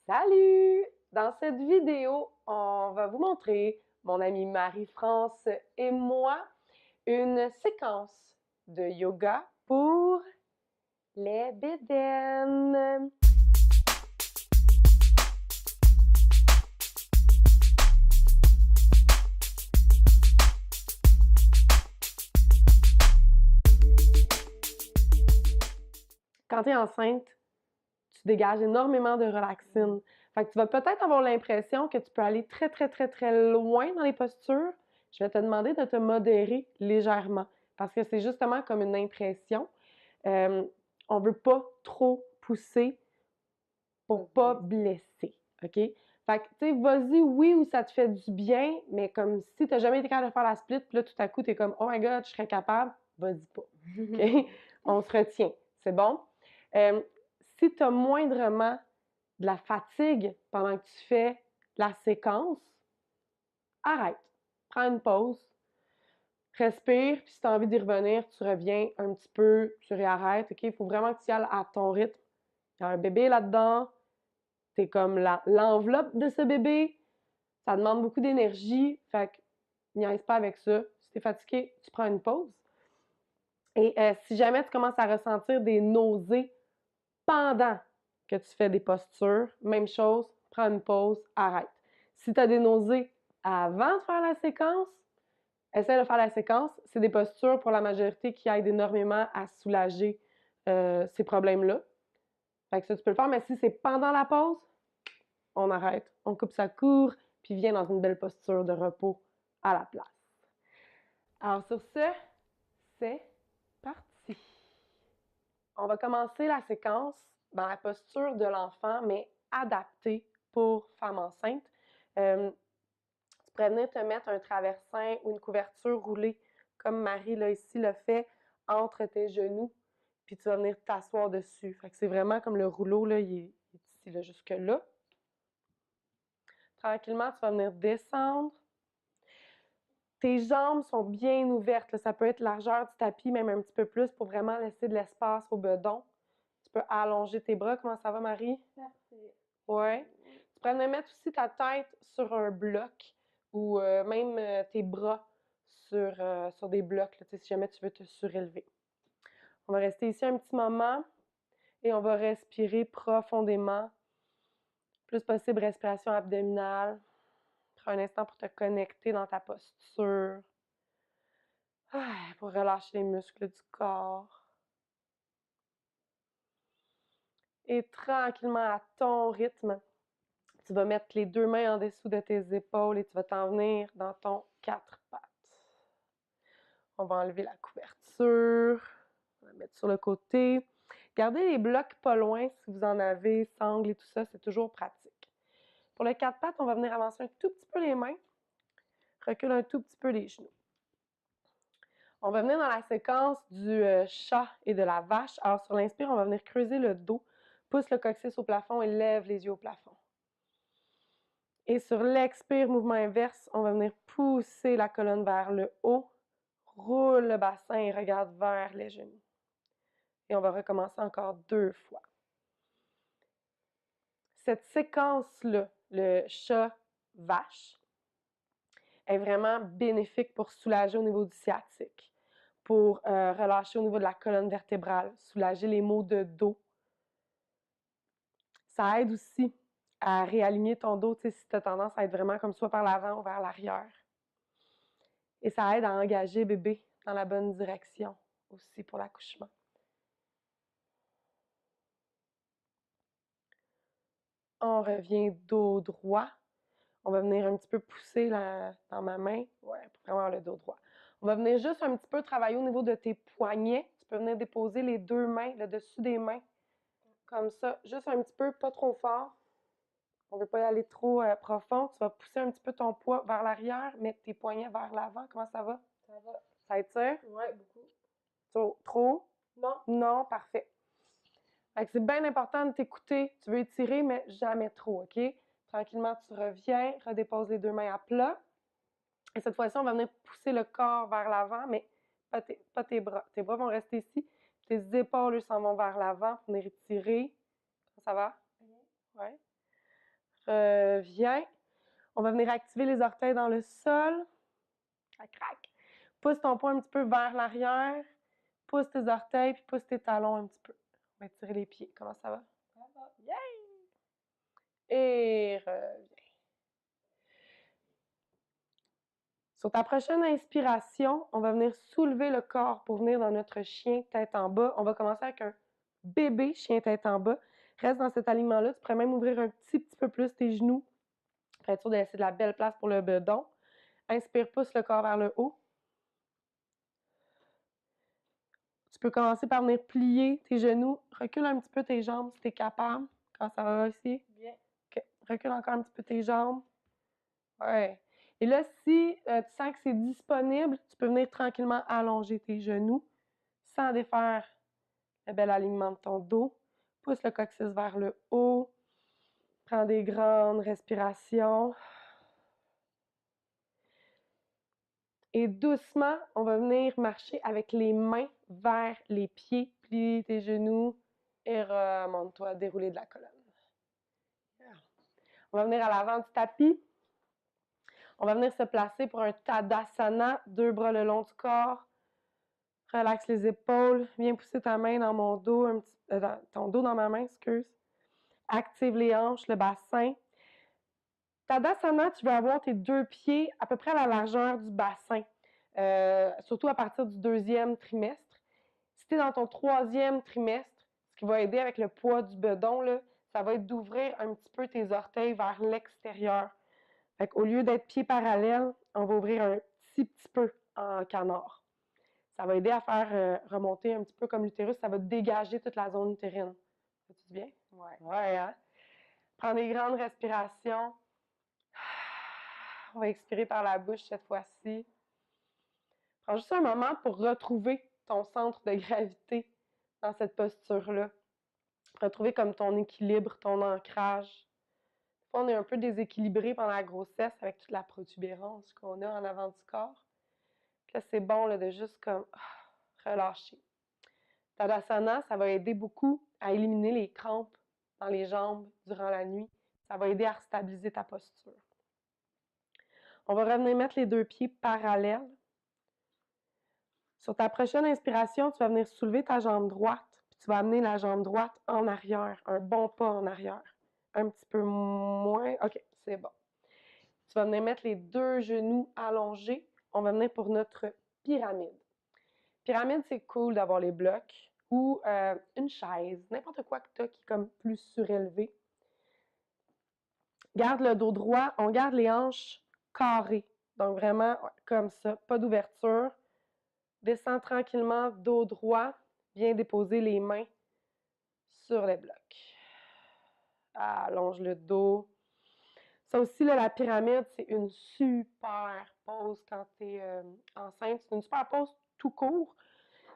Salut! Dans cette vidéo, on va vous montrer, mon amie Marie-France et moi, une séquence de yoga pour les bédaines. Quand tu es enceinte, tu dégages énormément de relaxine. Fait que tu vas peut-être avoir l'impression que tu peux aller très, très, très, très loin dans les postures. Je vais te demander de te modérer légèrement parce que c'est justement comme une impression. On ne veut pas trop pousser pour pas blesser, OK? Fait que, tu sais, vas-y, oui, où ça te fait du bien, mais comme si tu n'as jamais été capable de faire la split, puis là, tout à coup, tu es comme, oh my God, je serais capable, vas-y pas, OK? On se retient, c'est bon? Si tu as moindrement de la fatigue pendant que tu fais la séquence, arrête, prends une pause, respire, puis si tu as envie d'y revenir, tu reviens un petit peu, tu réarrêtes, OK? Il faut vraiment que tu y ailles à ton rythme. Il y a un bébé là-dedans, t'es comme l'enveloppe de ce bébé, ça demande beaucoup d'énergie, fait que niaise pas avec ça. Si t'es fatigué, tu prends une pause. Et si jamais tu commences à ressentir des nausées pendant que tu fais des postures, même chose, prends une pause, arrête. Si tu as des nausées avant de faire la séquence, essaie de faire la séquence. C'est des postures pour la majorité qui aident énormément à soulager ces problèmes-là. Fait que ça, tu peux le faire, mais si c'est pendant la pause, on arrête, on coupe sa court, puis vient dans une belle posture de repos à la place. Alors sur ce, c'est parti. On va commencer la séquence dans la posture de l'enfant, mais adaptée pour femme enceinte. Tu pourrais venir te mettre un traversin ou une couverture roulée, comme Marie là, ici le fait, entre tes genoux, puis tu vas venir t'asseoir dessus. Fait que c'est vraiment comme le rouleau, là, il est ici, là, jusque-là. Tranquillement, tu vas venir descendre. Tes jambes sont bien ouvertes. Là. Ça peut être largeur du tapis, même un petit peu plus, pour vraiment laisser de l'espace au bedon. Tu peux allonger tes bras. Comment ça va, Marie? Parfait. Ouais. Tu pourrais venir mettre aussi ta tête sur un bloc ou même tes bras sur des blocs, là, si jamais tu veux te surélever. On va rester ici un petit moment et on va respirer profondément. Plus possible, respiration abdominale. Prends un instant pour te connecter dans ta posture. Pour relâcher les muscles du corps. Et tranquillement, à ton rythme, tu vas mettre les deux mains en dessous de tes épaules et tu vas t'en venir dans ton quatre pattes. On va enlever la couverture. On va la mettre sur le côté. Gardez les blocs pas loin si vous en avez, sangles et tout ça, c'est toujours pratique. Pour le quatre pattes, on va venir avancer un tout petit peu les mains. Recule un tout petit peu les genoux. On va venir dans la séquence du chat et de la vache. Alors, sur l'inspire, on va venir creuser le dos, pousse le coccyx au plafond et lève les yeux au plafond. Et sur l'expire, mouvement inverse, on va venir pousser la colonne vers le haut, roule le bassin et regarde vers les genoux. Et on va recommencer encore 2 fois. Cette séquence-là, le chat-vache, est vraiment bénéfique pour soulager au niveau du sciatique, pour relâcher au niveau de la colonne vertébrale, soulager les maux de dos. Ça aide aussi à réaligner ton dos, tu sais, si tu as tendance à être vraiment comme soit par l'avant ou vers l'arrière. Et ça aide à engager bébé dans la bonne direction aussi pour l'accouchement. On revient dos droit. On va venir un petit peu pousser dans ma main, ouais, pour vraiment avoir le dos droit. On va venir juste un petit peu travailler au niveau de tes poignets. Tu peux venir déposer les deux mains, le dessus des mains, comme ça, juste un petit peu, pas trop fort. On ne veut pas y aller trop profond. Tu vas pousser un petit peu ton poids vers l'arrière, mettre tes poignets vers l'avant. Comment ça va? Ça va. Ça étire? Ouais, beaucoup. Trop? Non. Non? Parfait. Fait que c'est bien important de t'écouter. Tu veux étirer, mais jamais trop, OK? Tranquillement, tu reviens, redéposes les deux mains à plat. Et cette fois-ci, on va venir pousser le corps vers l'avant, mais pas tes bras. Tes bras vont rester ici. Tes épaules s'en vont vers l'avant pour venir étirer. Ça va? Okay. Ouais. Reviens. On va venir activer les orteils dans le sol. Ça craque. Pousse ton poing un petit peu vers l'arrière. Pousse tes orteils, puis pousse tes talons un petit peu. On va étirer les pieds. Comment ça va? Ça va. Yeah! Et reviens. Sur ta prochaine inspiration, on va venir soulever le corps pour venir dans notre chien tête en bas. On va commencer avec un bébé chien tête en bas. Reste dans cet alignement-là. Tu pourrais même ouvrir un petit peu plus tes genoux pour être sûr de laisser de la belle place pour le bedon. Inspire, pousse le corps vers le haut. Tu peux commencer par venir plier tes genoux. Recule un petit peu tes jambes si tu es capable. Quand ça va ici. Bien. OK. Recule encore un petit peu tes jambes. Ouais. Et là, si tu sens que c'est disponible, tu peux venir tranquillement allonger tes genoux sans défaire le bel alignement de ton dos. Pousse le coccyx vers le haut. Prends des grandes respirations. Et doucement, on va venir marcher avec les mains vers les pieds. Plie tes genoux et remonte-toi, dérouler de la colonne. On va venir à l'avant du tapis. On va venir se placer pour un Tadasana, 2 bras le long du corps. Relaxe les épaules. Viens pousser ta main dans mon dos, ton dos dans ma main, excuse. Active les hanches, le bassin. Tadasana, tu vas avoir tes 2 pieds à peu près à la largeur du bassin, surtout à partir du 2e trimestre. Si tu es dans ton 3e trimestre, ce qui va aider avec le poids du bedon, là, ça va être d'ouvrir un petit peu tes orteils vers l'extérieur. Au lieu d'être pieds parallèles, on va ouvrir un petit peu en canard. Ça va aider à faire remonter un petit peu comme l'utérus, ça va dégager toute la zone utérine. Fais-tu bien? Ouais. Ouais, hein? Prends des grandes respirations. On va expirer par la bouche cette fois-ci. Prends juste un moment pour retrouver ton centre de gravité dans cette posture-là. Retrouver comme ton équilibre, ton ancrage. Des fois, on est un peu déséquilibré pendant la grossesse avec toute la protubérance qu'on a en avant du corps. Là, c'est bon là, de juste comme relâcher. Tadasana, ça va aider beaucoup à éliminer les crampes dans les jambes durant la nuit. Ça va aider à stabiliser ta posture. On va revenir mettre les 2 pieds parallèles. Sur ta prochaine inspiration, tu vas venir soulever ta jambe droite, puis tu vas amener la jambe droite en arrière, un bon pas en arrière. Un petit peu moins. OK, c'est bon. Tu vas venir mettre les 2 genoux allongés. On va venir pour notre pyramide. Pyramide, c'est cool d'avoir les blocs ou une chaise, n'importe quoi que tu as qui est comme plus surélevé. Garde le dos droit, on garde les hanches carrées. Donc vraiment comme ça, pas d'ouverture. Descends tranquillement, dos droit. Viens déposer les mains sur les blocs. Allonge le dos. Ça aussi, là, la pyramide, c'est une super pose quand tu es enceinte. C'est une super pose tout court,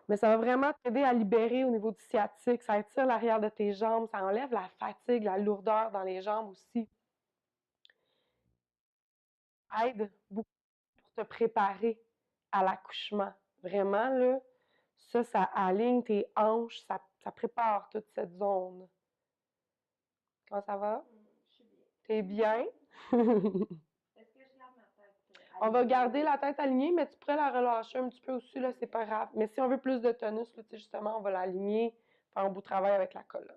mais ça va vraiment t'aider à libérer au niveau du sciatique. Ça étire l'arrière de tes jambes, ça enlève la fatigue, la lourdeur dans les jambes aussi. Aide beaucoup pour te préparer à l'accouchement. Vraiment, là, ça aligne tes hanches, ça prépare toute cette zone. Comment ça va? Je suis bien. T'es bien? Est-ce que je garde ma tête On va garder la tête alignée, mais tu pourrais la relâcher un petit peu aussi, là, c'est pas grave. Mais si on veut plus de tonus, là, justement, on va l'aligner, faire un beau travail avec la colonne.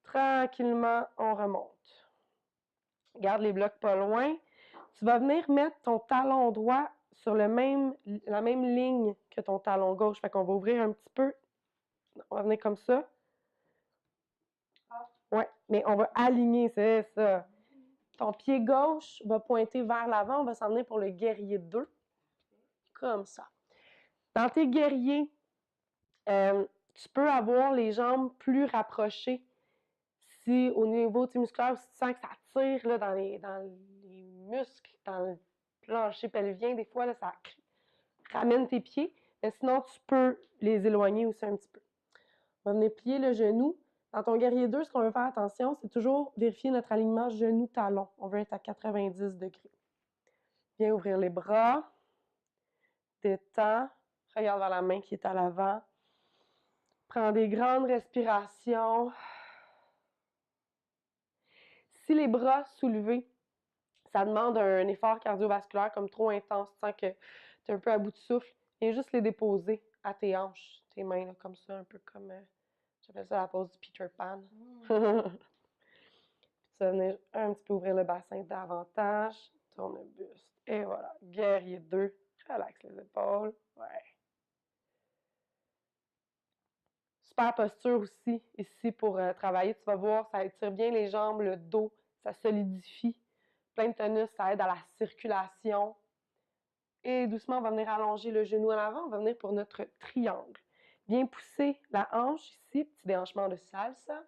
Tranquillement, on remonte. Garde les blocs pas loin. Tu vas venir mettre ton talon droit sur la même ligne que ton talon gauche. Fait qu'on va ouvrir un petit peu. On va venir comme ça. Ouais, mais on va aligner, c'est ça. Ton pied gauche va pointer vers l'avant. On va s'en venir pour le guerrier 2. Comme ça. Dans tes guerriers, tu peux avoir les jambes plus rapprochées. Si au niveau musculaire, si tu sens que ça tire là, dans les muscles, dans le plancher pelvien, des fois, là, ça ramène tes pieds. Mais sinon, tu peux les éloigner aussi un petit peu. On va venir plier le genou. Dans ton guerrier 2, ce qu'on veut faire attention, c'est toujours vérifier notre alignement genou-talon. On veut être à 90 degrés. Viens ouvrir les bras. Détends. Regarde vers la main qui est à l'avant. Prends des grandes respirations. Si les bras soulevés, ça demande un effort cardiovasculaire comme trop intense, tu sens que tu es un peu à bout de souffle, viens juste les déposer à tes hanches, tes mains, là, comme ça, un peu comme, j'appelle ça la pose du Peter Pan. Puis tu vas venir un petit peu ouvrir le bassin davantage, tourne le buste, et voilà, guerrier 2, relaxe les épaules, ouais. Super posture aussi, ici, pour travailler, tu vas voir, ça étire bien les jambes, le dos, ça solidifie. Plein de tonus, ça aide à la circulation. Et doucement, on va venir allonger le genou à l'avant, on va venir pour notre triangle. Bien pousser la hanche ici, petit déhanchement de salsa.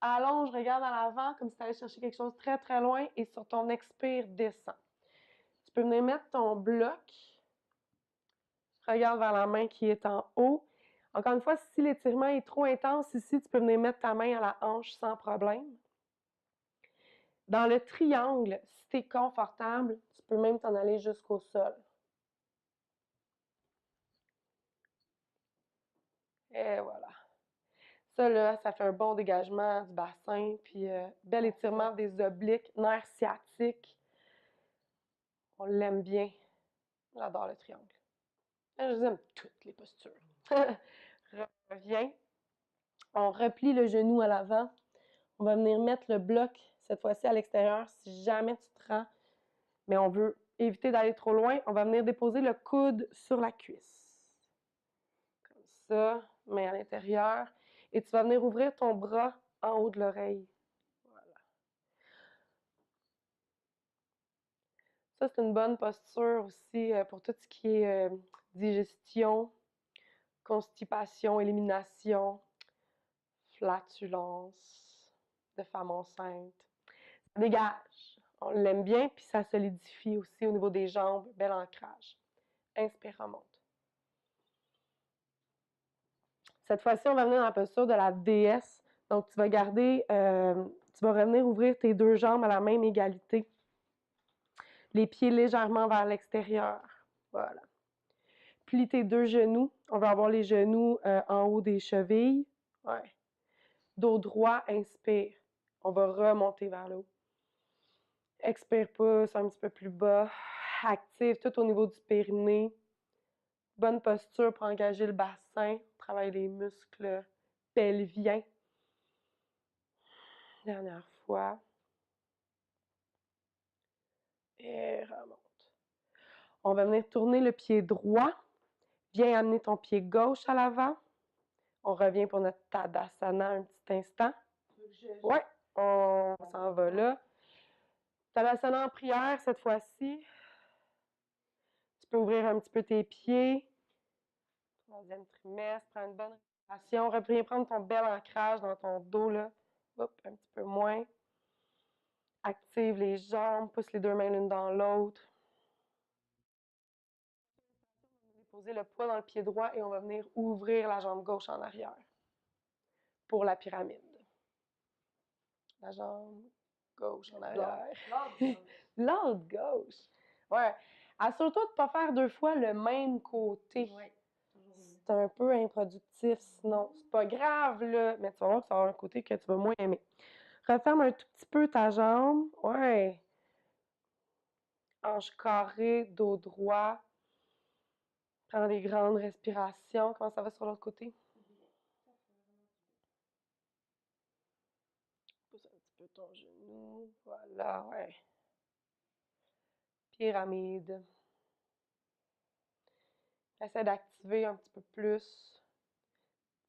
Allonge, regarde à l'avant, comme si tu allais chercher quelque chose très très loin, et sur ton expire, descends. Tu peux venir mettre ton bloc, regarde vers la main qui est en haut. Encore une fois, si l'étirement est trop intense ici, tu peux venir mettre ta main à la hanche sans problème. Dans le triangle, si tu es confortable, tu peux même t'en aller jusqu'au sol. Et voilà. Ça, là, ça fait un bon dégagement du bassin, puis bel étirement des obliques, nerfs sciatiques. On l'aime bien. J'adore le triangle. Je les aime toutes les postures. Reviens. On replie le genou à l'avant. On va venir mettre le bloc, cette fois-ci à l'extérieur, si jamais tu te rends. Mais on veut éviter d'aller trop loin. On va venir déposer le coude sur la cuisse. Comme ça, main à l'intérieur. Et tu vas venir ouvrir ton bras en haut de l'oreille. Voilà. Ça, c'est une bonne posture aussi pour tout ce qui est digestion, constipation, élimination, flatulence de femme enceinte. Ça dégage. On l'aime bien, puis ça solidifie aussi au niveau des jambes. Bel ancrage. Inspire, remonte. Cette fois-ci, on va venir dans la posture de la déesse. Donc, tu vas garder, tu vas revenir ouvrir tes deux jambes à la même égalité. Les pieds légèrement vers l'extérieur. Voilà. Plie tes deux genoux. On va avoir les genoux en haut des chevilles. Ouais. Dos droit, inspire. On va remonter vers le haut. Expire, pousse un petit peu plus bas. Active tout au niveau du périnée. Bonne posture pour engager le bassin. Travaille les muscles pelviens. Dernière fois. Et remonte. On va venir tourner le pied droit. Viens amener ton pied gauche à l'avant. On revient pour notre Tadasana un petit instant. Oui, on s'en va là. Tadasana en prière cette fois-ci. Tu peux ouvrir un petit peu tes pieds. Troisième trimestre, prends une bonne respiration. Reviens prendre ton bel ancrage dans ton dos, là. Hop, un petit peu moins. Active les jambes, pousse les deux mains l'une dans l'autre. On va déposer le poids dans le pied droit et on va venir ouvrir la jambe gauche en arrière pour la pyramide. La jambe gauche en arrière. L'autre gauche. Ouais. Assure-toi de ne pas faire deux fois le même côté. Ouais. C'est un peu improductif, sinon. C'est pas grave, là, mais tu vas voir que ça va avoir un côté que tu vas moins aimer. Referme un tout petit peu ta jambe. Ouais. Hanche carrée, dos droit. Prends des grandes respirations. Comment ça va sur l'autre côté? Pousse un petit peu ton genou. Voilà, ouais. Pyramide. Essaie d'activer un petit peu plus.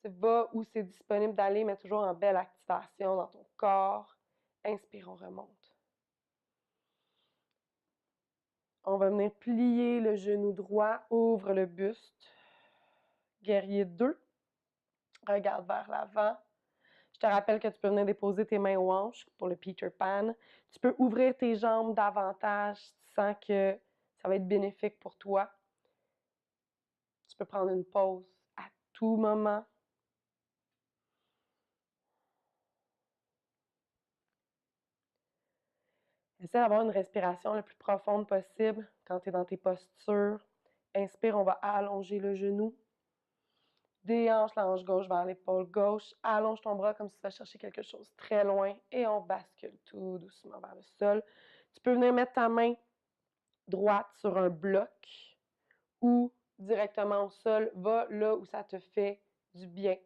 Tu vas où c'est disponible d'aller, mais toujours en belle activation dans ton corps. Inspire, on remonte. On va venir plier le genou droit, ouvre le buste. Guerrier 2. Regarde vers l'avant. Je te rappelle que tu peux venir déposer tes mains aux hanches pour le Peter Pan. Tu peux ouvrir tes jambes davantage si tu sens que ça va être bénéfique pour toi. Tu peux prendre une pause à tout moment. Essaie d'avoir une respiration la plus profonde possible quand tu es dans tes postures. Inspire, on va allonger le genou. déhanche la hanche gauche vers l'épaule gauche. Allonge ton bras comme si tu vas chercher quelque chose très loin et on bascule tout doucement vers le sol. Tu peux venir mettre ta main droite sur un bloc ou directement au sol. Va là où ça te fait du bien.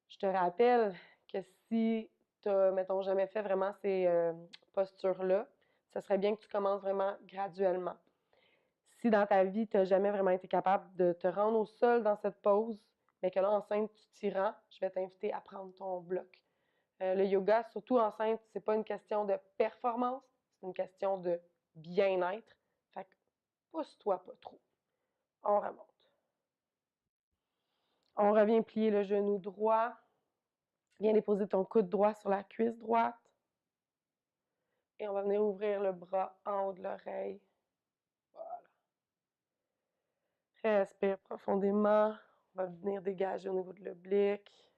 Je te rappelle que si tu n'as, mettons, jamais fait vraiment ces postures-là, ça serait bien que tu commences vraiment graduellement. Si dans ta vie, tu n'as jamais vraiment été capable de te rendre au sol dans cette pose, mais que là, enceinte, tu t'y rends, je vais t'inviter à prendre ton bloc. Le yoga, surtout enceinte, c'est pas une question de performance, c'est une question de bien-être. Fait que pousse-toi pas trop. On remonte. On revient plier le genou droit. Viens déposer ton coude droit sur la cuisse droite. Et on va venir ouvrir le bras en haut de l'oreille. Voilà. Respire profondément. On va venir dégager au niveau de l'oblique.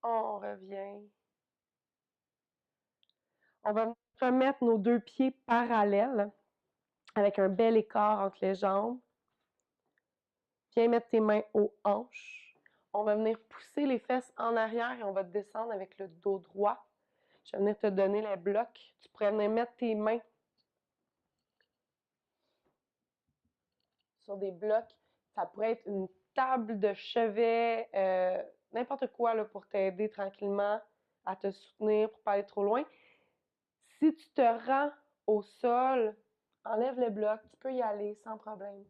On revient. On va remettre nos deux pieds parallèles avec un bel écart entre les jambes. Viens mettre tes mains aux hanches. On va venir pousser les fesses en arrière et on va descendre avec le dos droit. Je vais venir te donner les blocs. Tu pourrais venir mettre tes mains sur des blocs. Ça pourrait être une table de chevet, n'importe quoi là, pour t'aider tranquillement à te soutenir pour ne pas aller trop loin. Si tu te rends au sol, enlève les blocs, tu peux y aller sans problème.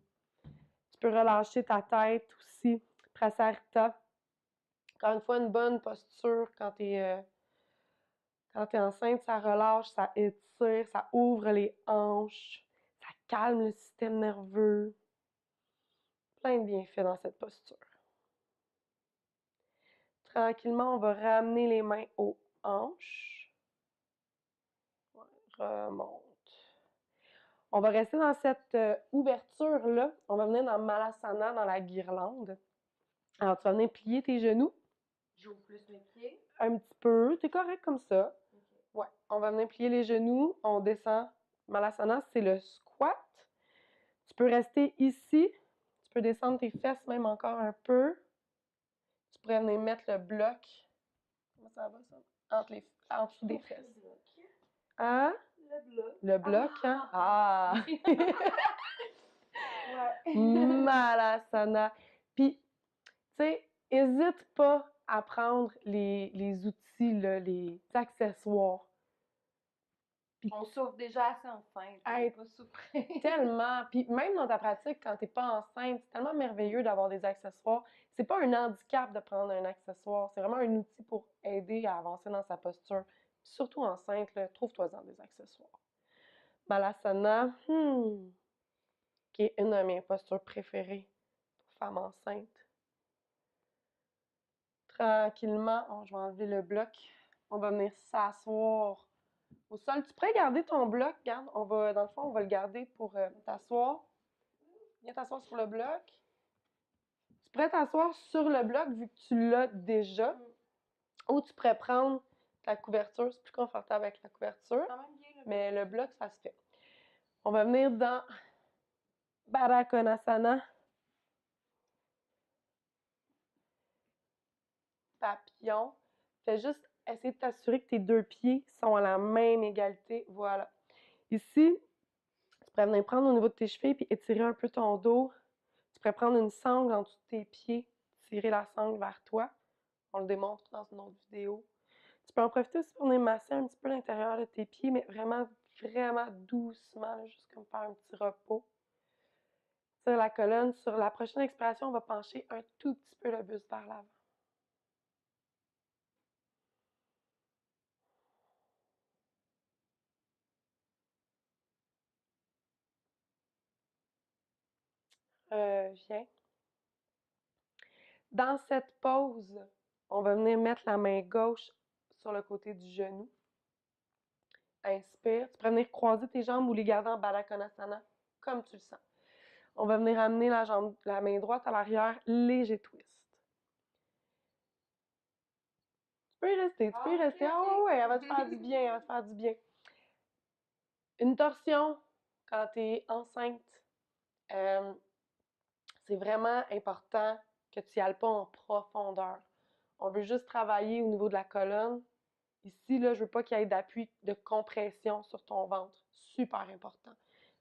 Tu peux relâcher ta tête aussi. Prasarita. Encore une fois, une bonne posture quand tu es enceinte, ça relâche, ça étire, ça ouvre les hanches, ça calme le système nerveux. Plein de bienfaits dans cette posture. Tranquillement, on va ramener les mains aux hanches. Remonte. On va rester dans cette ouverture-là. On va venir dans Malasana, dans la guirlande. Alors, tu vas venir plier tes genoux. J'ouvre plus mes pieds. Un petit peu. T'es correct comme ça. Okay. Ouais. On va venir plier les genoux. On descend. Malasana, c'est le squat. Tu peux rester ici. Tu peux descendre tes fesses même encore un peu. Tu pourrais venir mettre le bloc. Comment ça va, ça? En dessous des fesses. Hein? Le bloc. Le bloc, hein? Ah! Ouais. Malasana. Puis, tu sais, n'hésite pas à prendre les outils, là, les accessoires. Puis on souffre déjà assez enceinte. Hey, pas souffrir. Tellement. Puis même dans ta pratique, quand tu n'es pas enceinte, c'est tellement merveilleux d'avoir des accessoires. C'est pas un handicap de prendre un accessoire. C'est vraiment un outil pour aider à avancer dans sa posture. Surtout enceinte, trouve-toi-en des accessoires. Malasana, qui est une de mes postures préférées pour femme enceinte. Tranquillement, je vais enlever le bloc. On va venir s'asseoir au sol. Tu pourrais garder ton bloc, regarde. Dans le fond, on va le garder pour t'asseoir. Viens t'asseoir sur le bloc. Tu pourrais t'asseoir sur le bloc vu que tu l'as déjà. Ou tu pourrais prendre ta couverture. C'est plus confortable avec la couverture. Quand même bien, mais le bloc, ça se fait. On va venir dans Baddha Konasana. Papillon. Fais juste essayer de t'assurer que tes deux pieds sont à la même égalité. Voilà. Ici, tu pourrais venir prendre au niveau de tes chevilles puis étirer un peu ton dos. Tu pourrais prendre une sangle en dessous de tes pieds, tirer la sangle vers toi. On le démontre dans une autre vidéo. Tu peux en profiter aussi pour venir masser un petit peu l'intérieur de tes pieds, mais vraiment, vraiment doucement, juste comme faire un petit repos. Tire la colonne. Sur la prochaine expiration, on va pencher un tout petit peu le buste vers l'avant. Viens. Dans cette pose, on va venir mettre la main gauche sur le côté du genou. Inspire. Tu peux venir croiser tes jambes ou les garder en Baddha Konasana, comme tu le sens. On va venir amener la main droite à l'arrière, léger twist. Tu peux y rester, tu peux y rester. Ah ouais, elle va te faire du bien, elle va te faire du bien. Une torsion quand tu es enceinte, C'est vraiment important que tu n'y ailles pas en profondeur. On veut juste travailler au niveau de la colonne. Ici, là, je veux pas qu'il y ait d'appui de compression sur ton ventre. Super important.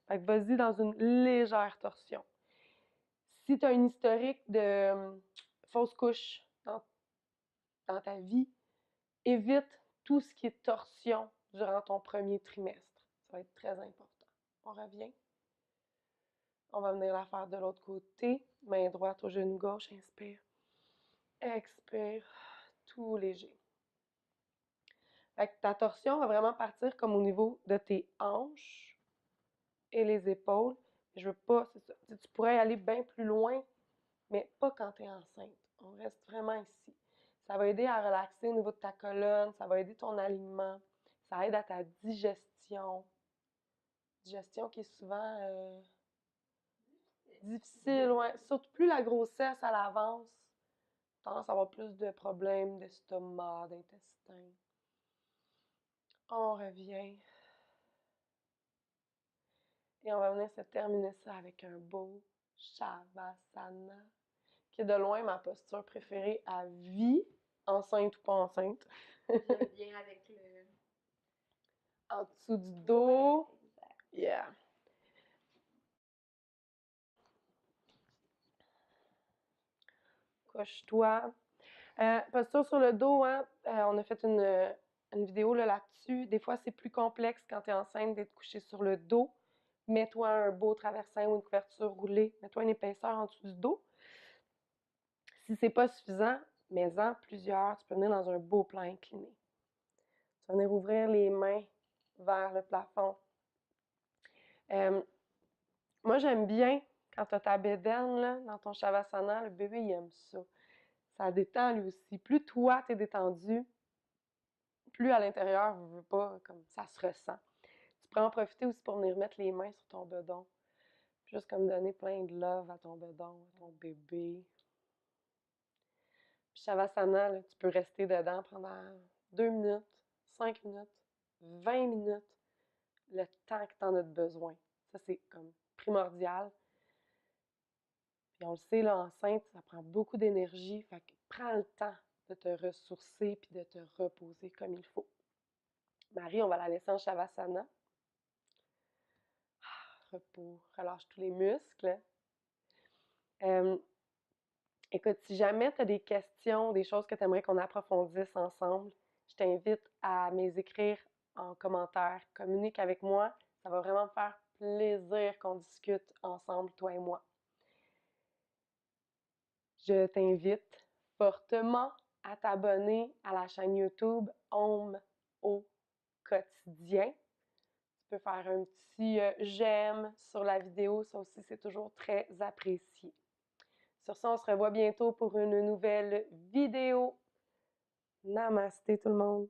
Fait que vas-y dans une légère torsion. Si tu as une historique de fausse couche dans ta vie, évite tout ce qui est torsion durant ton premier trimestre. Ça va être très important. On revient. On va venir la faire de l'autre côté. Main droite au genou gauche. Inspire. Expire. Tout léger. Fait que ta torsion va vraiment partir comme au niveau de tes hanches et les épaules. Je veux pas, c'est ça. Tu pourrais aller bien plus loin, mais pas quand tu es enceinte. On reste vraiment ici. Ça va aider à relaxer au niveau de ta colonne, ça va aider ton alignement, ça aide à ta digestion. Digestion qui est souvent difficile, ouais. Surtout plus la grossesse elle avance, tendance à avoir plus de problèmes d'estomac, d'intestin. On revient. Et on va venir se terminer ça avec un beau Shavasana, qui est de loin ma posture préférée à vie, enceinte ou pas enceinte. J'aime bien avec le... En dessous du dos. Exact. Yeah. Couche-toi. Posture sur le dos, hein? On a fait une vidéo là-dessus. Des fois, c'est plus complexe quand tu es enceinte d'être couché sur le dos. Mets-toi un beau traversin ou une couverture roulée. Mets-toi une épaisseur en dessous du dos. Si c'est pas suffisant, mets-en plusieurs. Tu peux venir dans un beau plan incliné. Tu vas venir ouvrir les mains vers le plafond. Moi, j'aime bien quand tu as ta bédaine là, dans ton Shavasana, le bébé, il aime ça. Ça détend lui aussi. Plus toi, tu es détendu, plus à l'intérieur, je veux pas, comme ça se ressent. Tu pourrais en profiter aussi pour venir mettre les mains sur ton bedon. Juste comme donner plein de love à ton bedon, à ton bébé. Puis Shavasana, là, tu peux rester dedans pendant 2 minutes, 5 minutes, 20 minutes, le temps que tu en as besoin. Ça, c'est comme primordial. Puis on le sait, là, enceinte, ça prend beaucoup d'énergie. Fait que prends le temps de te ressourcer puis de te reposer comme il faut. Marie, on va la laisser en Shavasana. Repos, relâche tous les muscles. Écoute, si jamais tu as des questions, des choses que tu aimerais qu'on approfondisse ensemble, je t'invite à m'écrire en commentaire. Communique avec moi. Ça va vraiment me faire plaisir qu'on discute ensemble, toi et moi. Je t'invite fortement à t'abonner à la chaîne YouTube Home au quotidien. Tu peux faire un petit j'aime sur la vidéo, ça aussi c'est toujours très apprécié. Sur ça, on se revoit bientôt pour une nouvelle vidéo. Namasté tout le monde!